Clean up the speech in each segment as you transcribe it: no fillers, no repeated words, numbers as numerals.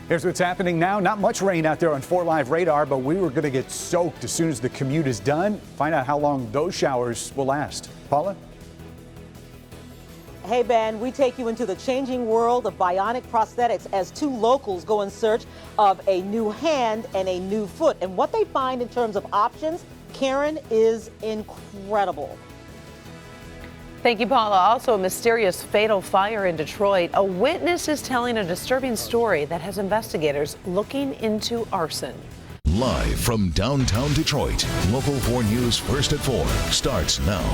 Here's what's happening now. Not much rain out there on 4 Live radar, but we were going to get soaked as soon as the commute is done. Find out how long those showers will last. Paula? Hey, Ben, we take you into the changing world of bionic prosthetics as two locals go in search of a new hand and a new foot. And what they find in terms of options, Karen, is incredible. Thank you, Paula. Also, a mysterious fatal fire in Detroit. A witness is telling a disturbing story that has investigators looking into arson. Live from downtown Detroit, Local 4 News First at 4 starts now.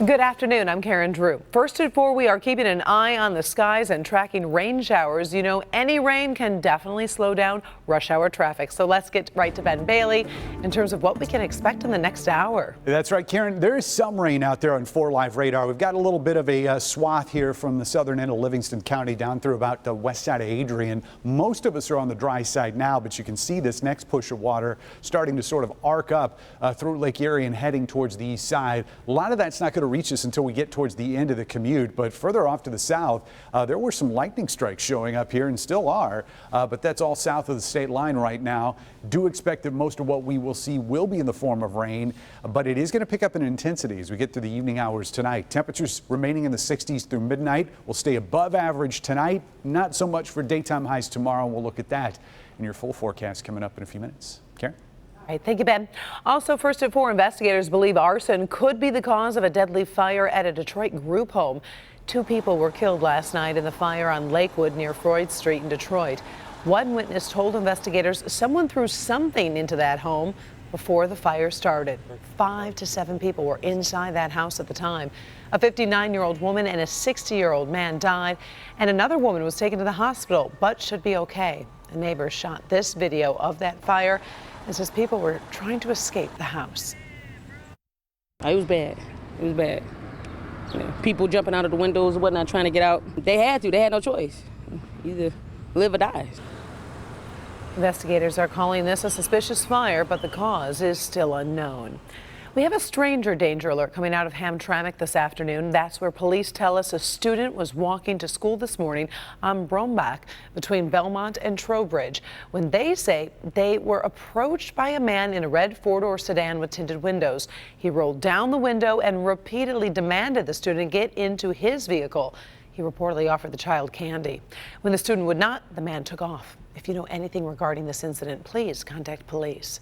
Good afternoon. I'm Karen Drew. First at 4, we are keeping an eye on the skies and tracking rain showers. You know, any rain can definitely slow down rush hour traffic. So let's get right to Ben Bailey in terms of what we can expect in the next hour. That's right, Karen. There is some rain out there on 4 Live radar. We've got a little bit of a swath here from the southern end of Livingston County down through about the west side of Adrian. Most of us are on the dry side now, but you can see this next push of water starting to sort of arc up through Lake Erie and heading towards the east side. A lot of that's not going to reach us until we get towards the end of the commute, but further off to the south, there were some lightning strikes showing up here and still are, but that's all south of the state line right now. Do expect that most of what we will see will be in the form of rain, but it is going to pick up in intensity as we get to the evening hours tonight. Temperatures remaining in the 60s through midnight. Will stay above average tonight, not so much for daytime highs tomorrow. We'll look at that in your full forecast coming up in a few minutes. Karen? All right, thank you, Ben. Also, first at 4, investigators believe arson could be the cause of a deadly fire at a Detroit group home. 2 people were killed last night in the fire on Lakewood near Freud Street in Detroit. One witness told investigators someone threw something into that home before the fire started. 5 to 7 people were inside that house at the time. A 59-year-old woman and a 60-year-old man died, and another woman was taken to the hospital, but should be okay. A neighbor shot this video of that fire and says people were trying to escape the house. It was bad. It was bad. Yeah, people jumping out of the windows and whatnot, trying to get out. They had to. They had no choice. Either live or die. Investigators are calling this a suspicious fire, but the cause is still unknown. We have a stranger danger alert coming out of Hamtramck this afternoon. That's where police tell us a student was walking to school this morning on Brombach between Belmont and Trowbridge when they say they were approached by a man in a red 4-door sedan with tinted windows. He rolled down the window and repeatedly demanded the student get into his vehicle. He reportedly offered the child candy. When the student would not, the man took off. If you know anything regarding this incident, please contact police.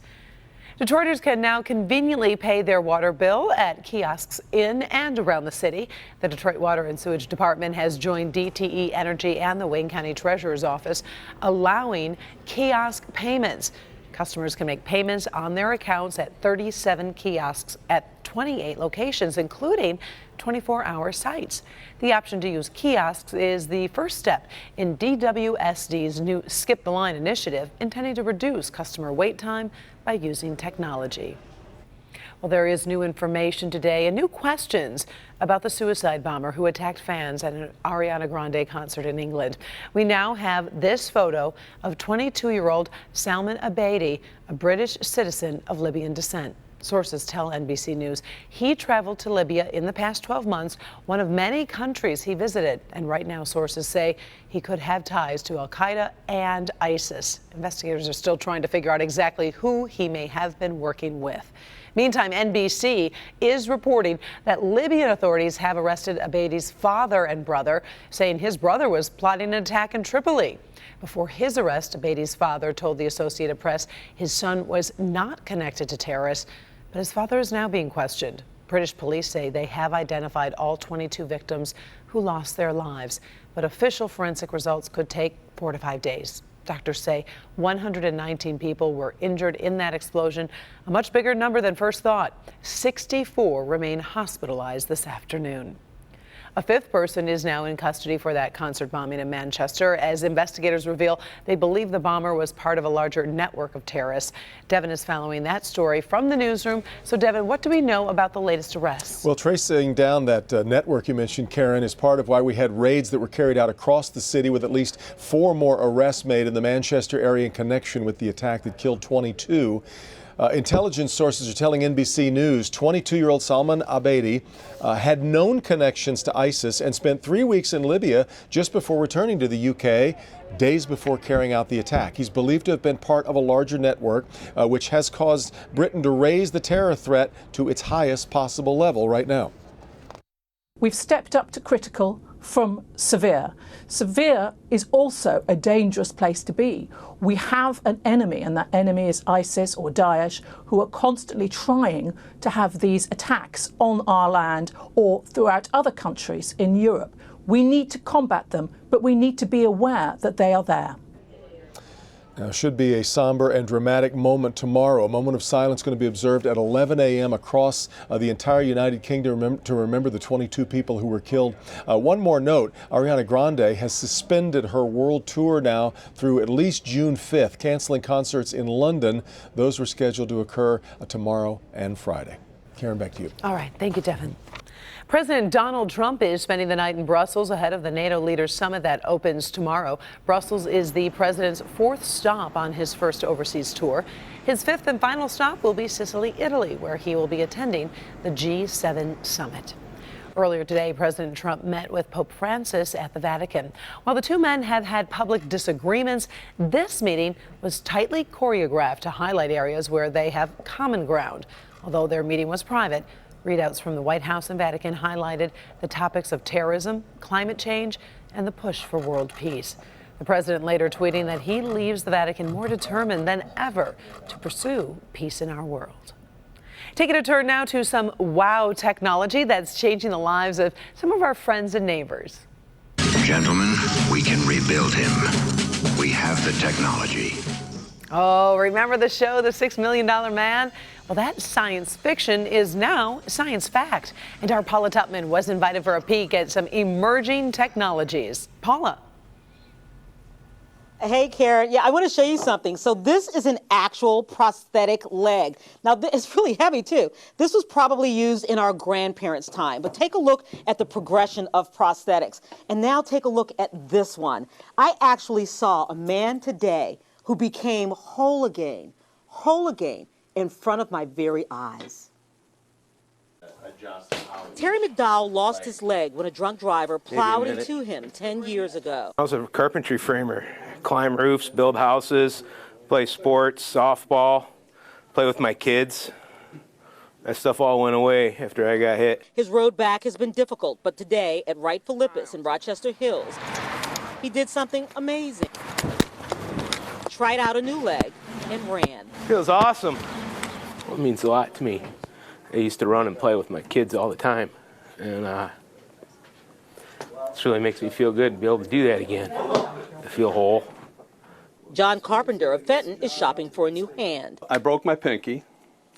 Detroiters can now conveniently pay their water bill at kiosks in and around the city. The Detroit Water and Sewage Department has joined DTE Energy and the Wayne County Treasurer's Office, allowing kiosk payments. Customers can make payments on their accounts at 37 kiosks at 28 locations, including 24-hour sites. The option to use kiosks is the first step in DWSD's new Skip the Line initiative, intending to reduce customer wait time by using technology. Well, there is new information today and new questions about the suicide bomber who attacked fans at an Ariana Grande concert in England. We now have this photo of 22-year-old Salman Abedi, a British citizen of Libyan descent. Sources tell NBC News he traveled to Libya in the past 12 months, one of many countries he visited. And right now, sources say he could have ties to al-Qaeda and ISIS. Investigators are still trying to figure out exactly who he may have been working with. Meantime, NBC is reporting that Libyan authorities have arrested Abedi's father and brother, saying his brother was plotting an attack in Tripoli. Before his arrest, Abedi's father told the Associated Press his son was not connected to terrorists, but his father is now being questioned. British police say they have identified all 22 victims who lost their lives, but official forensic results could take 4 to 5 days. Doctors say 119 people were injured in that explosion, a much bigger number than first thought. 64 remain hospitalized this afternoon. A 5th person is now in custody for that concert bombing in Manchester, as investigators reveal they believe the bomber was part of a larger network of terrorists. Devin is following that story from the newsroom. So, Devin, what do we know about the latest arrests? Well, tracing down that network you mentioned, Karen, is part of why we had raids that were carried out across the city, with at least 4 more arrests made in the Manchester area in connection with the attack that killed 22. Intelligence sources are telling NBC News 22-year-old Salman Abedi had known connections to ISIS and spent 3 weeks in Libya just before returning to the UK, days before carrying out the attack. He's believed to have been part of a larger network, which has caused Britain to raise the terror threat to its highest possible level right now. We've stepped up to critical from severe. Severe is also a dangerous place to be. We have an enemy, and that enemy is ISIS or Daesh, who are constantly trying to have these attacks on our land or throughout other countries in Europe. We need to combat them, but we need to be aware that they are there. Now, should be a somber and dramatic moment tomorrow. A moment of silence going to be observed at 11 a.m. across the entire United Kingdom to remember the 22 people who were killed. One more note, Ariana Grande has suspended her world tour now through at least June 5th, canceling concerts in London. Those were scheduled to occur tomorrow and Friday. Karen, back to you. All right. Thank you, Devin. President Donald Trump is spending the night in Brussels ahead of the NATO leaders summit that opens tomorrow. Brussels is the president's fourth stop on his first overseas tour. His fifth and final stop will be Sicily, Italy, where he will be attending the G7 summit. Earlier today, President Trump met with Pope Francis at the Vatican. While the two men have had public disagreements, this meeting was tightly choreographed to highlight areas where they have common ground. Although their meeting was private, readouts from the White House and Vatican highlighted the topics of terrorism, climate change, and the push for world peace. The president later tweeting that he leaves the Vatican more determined than ever to pursue peace in our world. Taking a turn now to some wow technology that's changing the lives of some of our friends and neighbors. Gentlemen, we can rebuild him. We have the technology. Oh, remember the show, The $6 Million Man? Well, that science fiction is now science fact. And our Paula Tutman was invited for a peek at some emerging technologies. Paula. Hey, Karen. Yeah, I want to show you something. So this is an actual prosthetic leg. Now, it's really heavy, too. This was probably used in our grandparents' time. But take a look at the progression of prosthetics. And now take a look at this one. I actually saw a man today who became whole again, in front of my very eyes. Terry McDowell lost his leg when a drunk driver plowed into him 10 years ago. I was a carpentry framer. Climb roofs, build houses, play sports, softball, play with my kids. That stuff all went away after I got hit. His road back has been difficult, but today at Wright Philippus in Rochester Hills, he did something amazing. Tried out a new leg and ran. Feels awesome. It means a lot to me. I used to run and play with my kids all the time, and this really makes me feel good to be able to do that again, to feel whole. John Carpenter of Fenton is shopping for a new hand. I broke my pinky,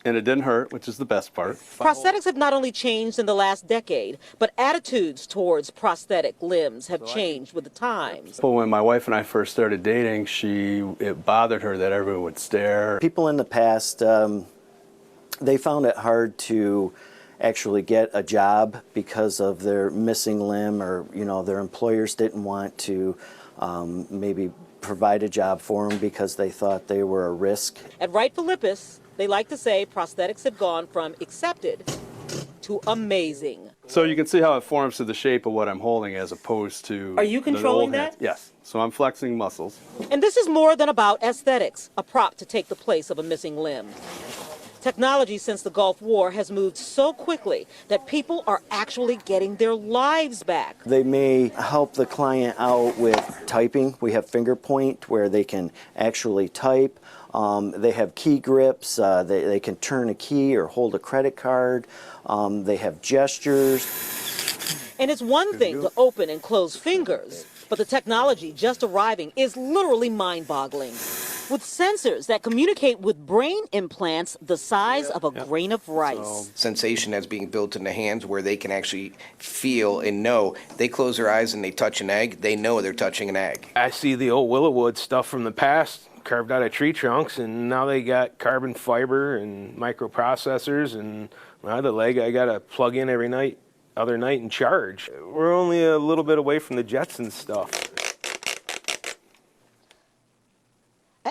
and it didn't hurt, which is the best part. Prosthetics have not only changed in the last decade, but attitudes towards prosthetic limbs have changed with the times. But when my wife and I first started dating, it bothered her that everyone would stare. People in the past, they found it hard to actually get a job because of their missing limb, or their employers didn't want to maybe provide a job for them because they thought they were a risk. At Wright Philippus, they like to say prosthetics have gone from accepted to amazing. So you can see how it forms to the shape of what I'm holding as opposed to... Are you controlling that? Yes. So I'm flexing muscles. And this is more than about aesthetics, a prop to take the place of a missing limb. Technology since the Gulf War has moved so quickly that people are actually getting their lives back. They may help the client out with typing. We have finger point where they can actually type. They have key grips. They can turn a key or hold a credit card. They have gestures. And it's one thing to open and close fingers, but the technology just arriving is literally mind-boggling. With sensors that communicate with brain implants the size of a grain of rice. Sensation that's being built in the hands where they can actually feel and know. They close their eyes and they touch an egg, they know they're touching an egg. I see the old Willowwood stuff from the past carved out of tree trunks, and now they got carbon fiber and microprocessors, and the leg I got to plug in every other night and charge. We're only a little bit away from the Jetsons stuff.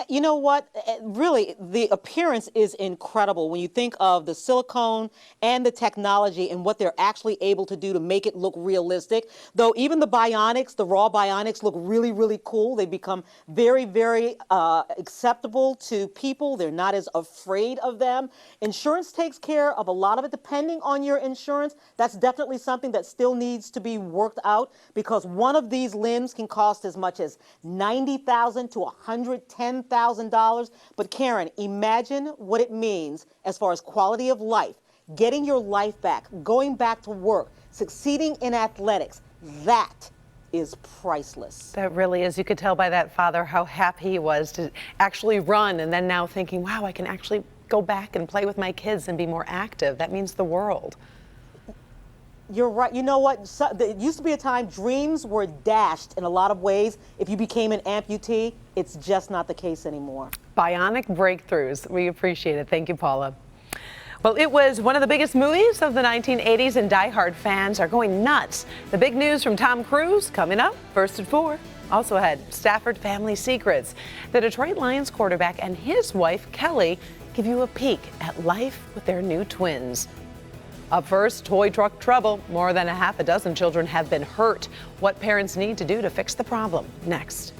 You know what? Really, the appearance is incredible when you think of the silicone and the technology and what they're actually able to do to make it look realistic. Though even the bionics, the raw bionics, look really, really cool. They become very, very acceptable to people. They're not as afraid of them. Insurance takes care of a lot of it. Depending on your insurance, that's definitely something that still needs to be worked out, because one of these limbs can cost as much as $90,000 to $110,000. But Karen, imagine what it means as far as quality of life, getting your life back, going back to work, succeeding in athletics. That is priceless. That really is. You could tell by that father how happy he was to actually run, and then now thinking, wow, I can actually go back and play with my kids and be more active. That means the world. You're right. You know what? There used to be a time dreams were dashed in a lot of ways. If you became an amputee, it's just not the case anymore. Bionic breakthroughs. We appreciate it. Thank you, Paula. Well, it was one of the biggest movies of the 1980s, and Die-Hard fans are going nuts. The big news from Tom Cruise coming up first at 4. Also ahead, Stafford family secrets. The Detroit Lions quarterback and his wife, Kelly, give you a peek at life with their new twins. Up first, toy truck trouble. More than a half a dozen children have been hurt. What parents need to do to fix the problem. Next.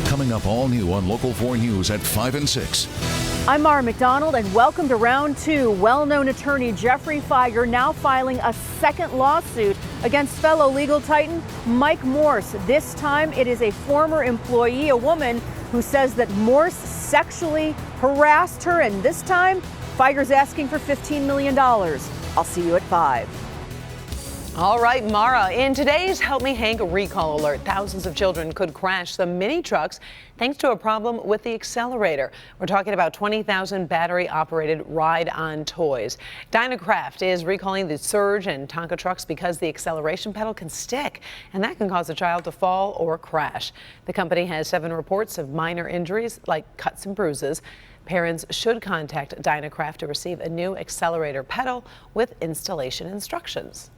Coming up all new on Local 4 News at 5 and 6. I'm Mara McDonald, and welcome to round 2. Well-known attorney Jeffrey Fieger now filing a second lawsuit against fellow legal titan Mike Morse. This time it is a former employee, a woman who says that Morse sexually harassed her, and this time Fieger's asking for $15 million. I'll see you at 5. All right, Mara, in today's Help Me Hank recall alert, thousands of children could crash some mini trucks thanks to a problem with the accelerator. We're talking about 20,000 battery-operated ride-on toys. Dynacraft is recalling the Surge and Tonka trucks because the acceleration pedal can stick, and that can cause a child to fall or crash. The company has 7 reports of minor injuries, like cuts and bruises. Parents should contact Dynacraft to receive a new accelerator pedal with installation instructions.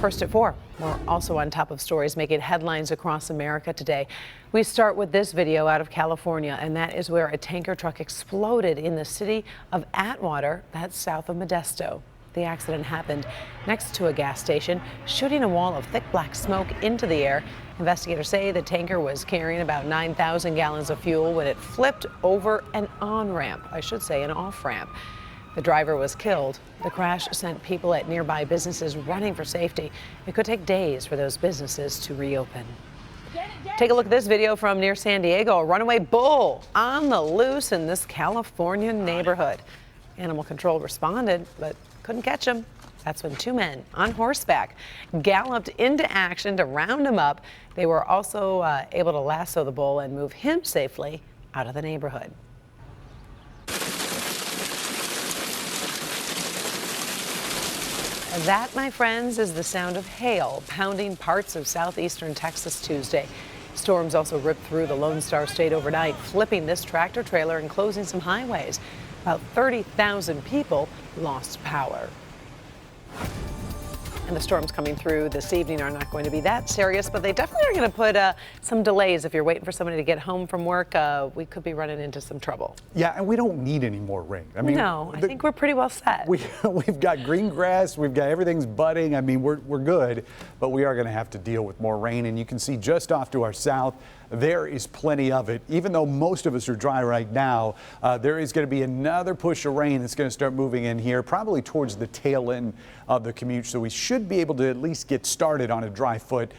First at 4, we're also on top of stories making headlines across America today. We start with this video out of California, and that is where a tanker truck exploded in the city of Atwater, that's south of Modesto. The accident happened next to a gas station, shooting a wall of thick black smoke into the air. Investigators say the tanker was carrying about 9,000 gallons of fuel when it flipped over an on-ramp, I should say an off-ramp. The driver was killed. The crash sent people at nearby businesses running for safety. It could take days for those businesses to reopen. Take a look at this video from near San Diego. A runaway bull on the loose in this California neighborhood. Animal control responded, but couldn't catch him. That's when 2 men on horseback galloped into action to round him up. They were also able to lasso the bull and move him safely out of the neighborhood. That, my friends, is the sound of hail pounding parts of southeastern Texas Tuesday. Storms also ripped through the Lone Star State overnight, flipping this tractor trailer and closing some highways. About 30,000 people lost power. And the storms coming through this evening are not going to be that serious, but they definitely are going to put some delays. If you're waiting for somebody to get home from work, we could be running into some trouble. Yeah, and we don't need any more rain. I mean, no, I think we're pretty well set. We've got green grass, we've got everything's budding. I mean, we're good, but we are going to have to deal with more rain. And you can see just off to our south, there is plenty of it. Even though most of us are dry right now, there is going to be another push of rain that's going to start moving in here, probably towards the tail end of the commute. So we should be able to at least get started on a dry foot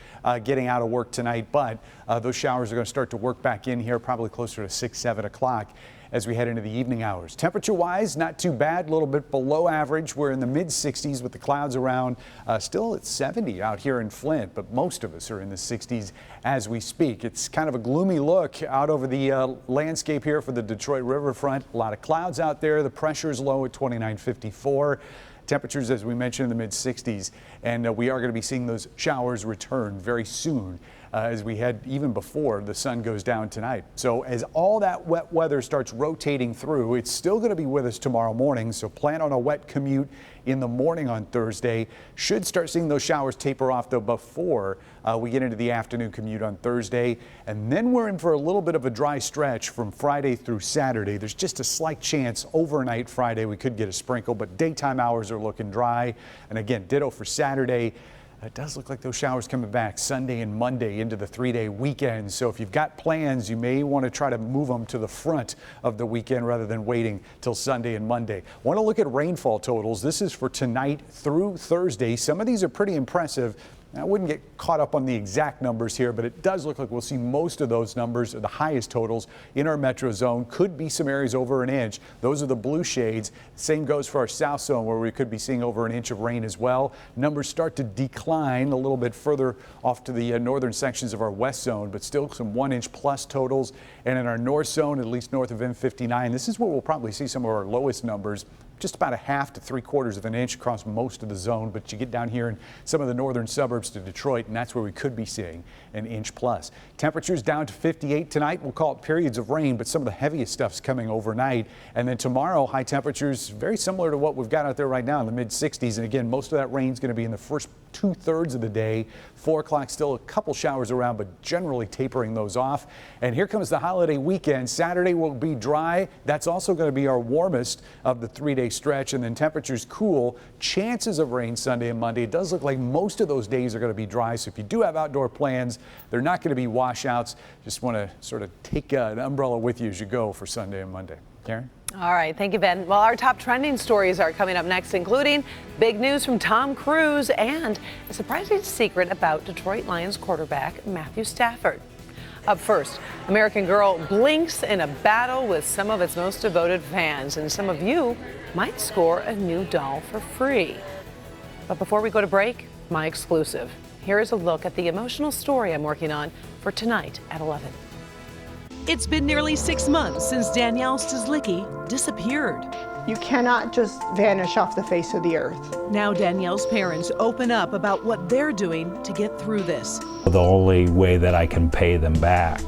getting out of work tonight. But those showers are going to start to work back in here, probably closer to 6, 7 o'clock as we head into the evening hours. Temperature-wise, not too bad, a little bit below average. We're in the mid-60s with the clouds around, still at 70 out here in Flint, but most of us are in the 60s as we speak. It's kind of a gloomy look out over the landscape here for the Detroit riverfront. A lot of clouds out there. The pressure is low at 2954. Temperatures, as we mentioned, in the mid-60s. and we are going to be seeing those showers return very soon. As we head even before the sun goes down tonight. So as all that wet weather starts rotating through, it's still going to be with us tomorrow morning. So plan on a wet commute in the morning on Thursday. Should start seeing those showers taper off though before we get into the afternoon commute on Thursday. And then we're in for a little bit of a dry stretch from Friday through Saturday. There's just a slight chance overnight Friday we could get a sprinkle, but daytime hours are looking dry. And again, ditto for Saturday. It does look like those showers coming back Sunday and Monday into the 3-day weekend. So if you've got plans, you may want to try to move them to the front of the weekend rather than waiting till Sunday and Monday. Want to look at rainfall totals. This is for tonight through Thursday. Some of these are pretty impressive. I wouldn't get caught up on the exact numbers here, but it does look like we'll see most of those numbers, the highest totals in our metro zone. Could be some areas over an inch. Those are the blue shades. Same goes for our south zone, where we could be seeing over an inch of rain as well. Numbers start to decline a little bit further off to the northern sections of our west zone, but still some 1-inch plus totals. And in our north zone, at least north of M59, this is where we'll probably see some of our lowest numbers. Just about 1/2 to 3/4 of an inch across most of the zone, but you get down here in some of the northern suburbs to Detroit, and that's where we could be seeing an inch plus. Temperatures down to 58 tonight. We'll call it periods of rain, but some of the heaviest stuff's coming overnight. And then tomorrow, high temperatures very similar to what we've got out there right now in the mid-60s. And again, most of that rain's going to be in the first 2/3 of the day. 4 o'clock, still a couple showers around, but generally tapering those off. And here comes the holiday weekend. Saturday will be dry. That's also going to be our warmest of the 3-day stretch, and then temperatures cool. Chances of rain Sunday and Monday. It does look like most of those days are going to be dry, so if you do have outdoor plans, they're not going to be washouts. Just want to sort of take an umbrella with you as you go for Sunday and Monday. Karen? All right, thank you, Ben. Well, our top trending stories are coming up next, including big news from Tom Cruise and a surprising secret about Detroit Lions quarterback Matthew Stafford. Up first, American Girl blinks in a battle with some of its most devoted fans, and some of you might score a new doll for free. But before we go to break, my exclusive. Here is a look at the emotional story I'm working on for tonight at 11. It's been nearly 6 months since Danielle Stislicki disappeared. You cannot just vanish off the face of the earth. Now Danielle's parents open up about what they're doing to get through this. The only way that I can pay them back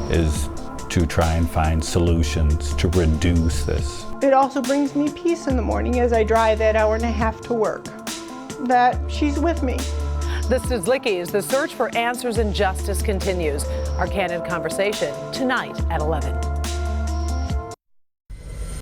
is to try and find solutions to reduce this. It also brings me peace in the morning as I drive that hour and a half to work, that she's with me. The Stislickis, the search for answers and justice continues. Our candid conversation tonight at 11.